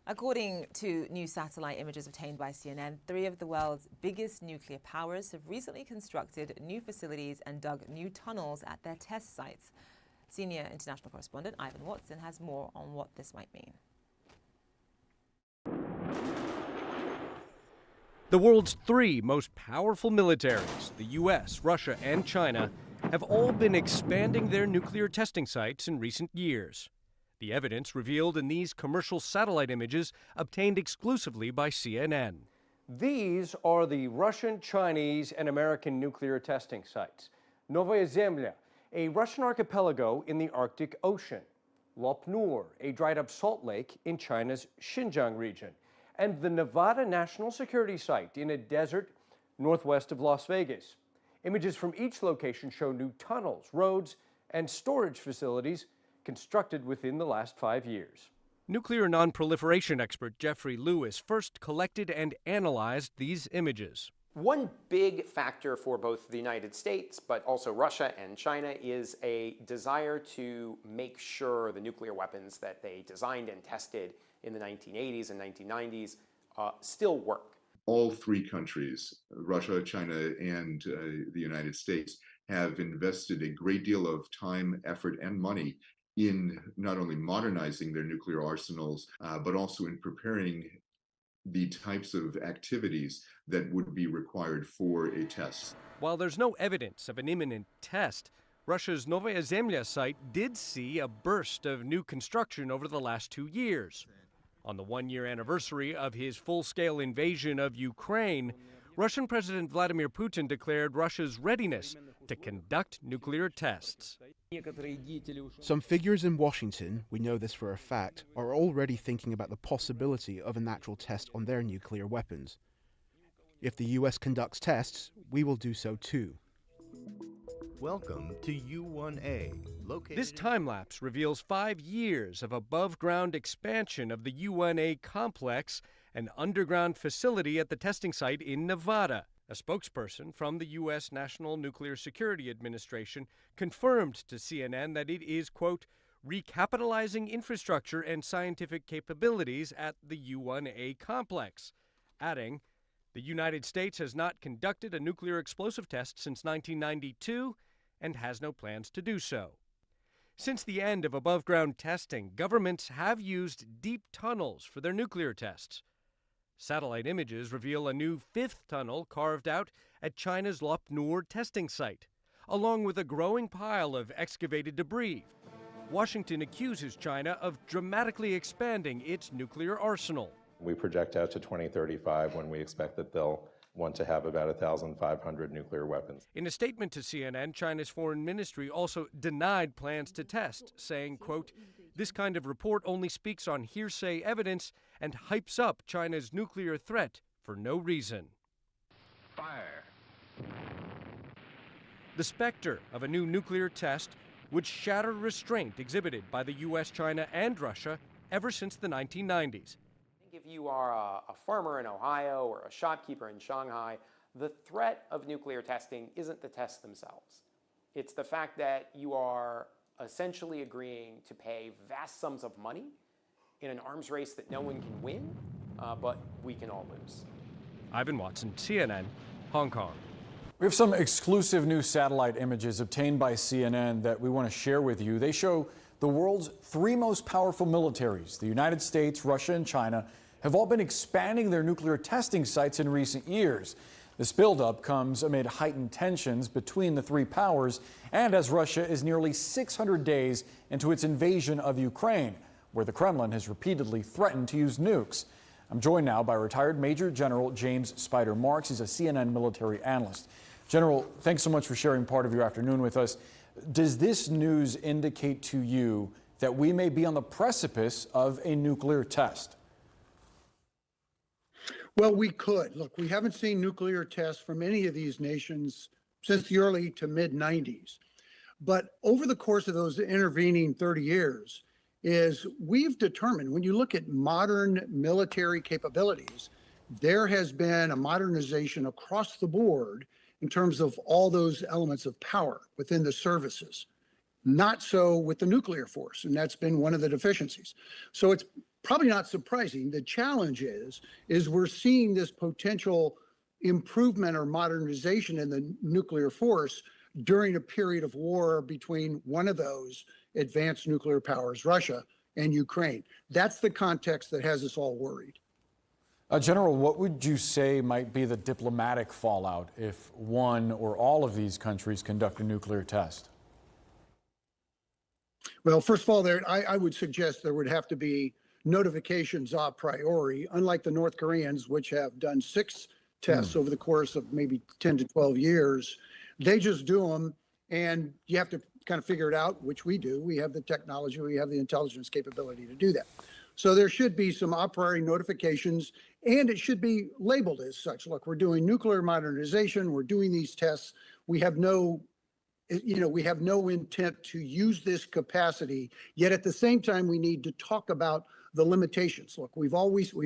According to new satellite images obtained by CNN, three of the world's biggest nuclear powers have recently constructed new facilities and dug new tunnels at their test sites. Senior international correspondent Ivan Watson has more on what this might mean. The world's three most powerful militaries, the US, Russia, and China, have all been expanding their nuclear testing sites in recent years. The evidence revealed in these commercial satellite images obtained exclusively by CNN. These are the Russian, Chinese, and American nuclear testing sites. Novaya Zemlya, a Russian archipelago in the Arctic Ocean. Lop-Nur, a dried-up salt lake in China's Xinjiang region. And the Nevada National Security Site in a desert northwest of Las Vegas. Images from each location show new tunnels, roads, and storage facilities constructed within the last 5 years. Nuclear non-proliferation expert Jeffrey Lewis first collected and analyzed these images. One big factor for both the United States, but also Russia and China, is a desire to make sure the nuclear weapons that they designed and tested in the 1980s and 1990s still work. All three countries, Russia, China, and the United States, have invested a great deal of time, effort, and money in not only modernizing their nuclear arsenals, but also in preparing the types of activities that would be required for a test. While there's no evidence of an imminent test, Russia's Novaya Zemlya site did see a burst of new construction over the last 2 years. On the one-year anniversary of his full-scale invasion of Ukraine, Russian President Vladimir Putin declared Russia's readiness to conduct nuclear tests. Some figures in Washington, we know this for a fact, are already thinking about the possibility of an actual test on their nuclear weapons. If the U.S. conducts tests, we will do so too. Welcome to U1A. Located This time-lapse reveals 5 years of above-ground expansion of the U1A complex, an underground facility at the testing site in Nevada. A spokesperson from the U.S. National Nuclear Security Administration confirmed to CNN that it is, quote, recapitalizing infrastructure and scientific capabilities at the U1A complex, adding, the United States has not conducted a nuclear explosive test since 1992 and has no plans to do so. Since the end of above-ground testing, governments have used deep tunnels for their nuclear tests. Satellite images reveal a new fifth tunnel carved out at China's Lop-Nur testing site, along with a growing pile of excavated debris. Washington accuses China of dramatically expanding its nuclear arsenal. We project out to 2035 when we expect that they'll want to have about 1,500 nuclear weapons. In a statement to CNN, China's foreign ministry also denied plans to test, saying, quote, this kind of report only speaks on hearsay evidence and hypes up China's nuclear threat for no reason. Fire. The specter of a new nuclear test would shatter restraint exhibited by the U.S., China, and Russia ever since the 1990s. If you are a farmer in Ohio or a shopkeeper in Shanghai, the threat of nuclear testing isn't the tests themselves. It's the fact that you are essentially agreeing to pay vast sums of money in an arms race that no one can win, but we can all lose. Ivan Watson, CNN, Hong Kong. We have some exclusive new satellite images obtained by CNN that we want to share with you. They show the world's three most powerful militaries, the United States, Russia, and China, have all been expanding their nuclear testing sites in recent years. This buildup comes amid heightened tensions between the three powers and as Russia is nearly 600 days into its invasion of Ukraine, where the Kremlin has repeatedly threatened to use nukes. I'm joined now by retired Major General James Spider Marks. He's a CNN military analyst. General, thanks so much for sharing part of your afternoon with us. Does this news indicate to you that we may be on the precipice of a nuclear test? Well, we could. Look, we haven't seen nuclear tests from any of these nations since the early to mid-90s. But over the course of those intervening 30 years, we've determined, when you look at modern military capabilities, there has been a modernization across the board in terms of all those elements of power within the services. Not so with the nuclear force, and that's been one of the deficiencies. So it's probably not surprising. The challenge is we're seeing this potential improvement or modernization in the nuclear force during a period of war between one of those advanced nuclear powers, Russia, and Ukraine. That's the context that has us all worried. General, what would you say might be the diplomatic fallout if one or all of these countries conduct a nuclear test? Well, first of all, I would suggest there would have to be notifications a priori, unlike the North Koreans, which have done 6 tests over the course of maybe 10 to 12 years. They just do them, and you have to kind of figure it out, which we do. We have the technology, we have the intelligence capability to do that. So there should be some a priori notifications, and it should be labeled as such. Look, we're doing nuclear modernization, we're doing these tests. We have no intent to use this capacity, yet at the same time, we need to talk about the limitations. Look, we've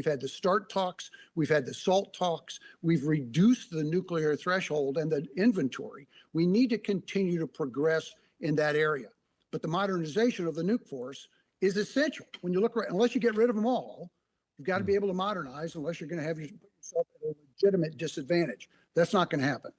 had the START talks, we've had the SALT talks, we've reduced the nuclear threshold and the inventory. We need to continue to progress in that area. But the modernization of the nuke force is essential. When you look, unless you get rid of them all, you've got to be able to modernize, unless you're going to have yourself at a legitimate disadvantage. That's not going to happen.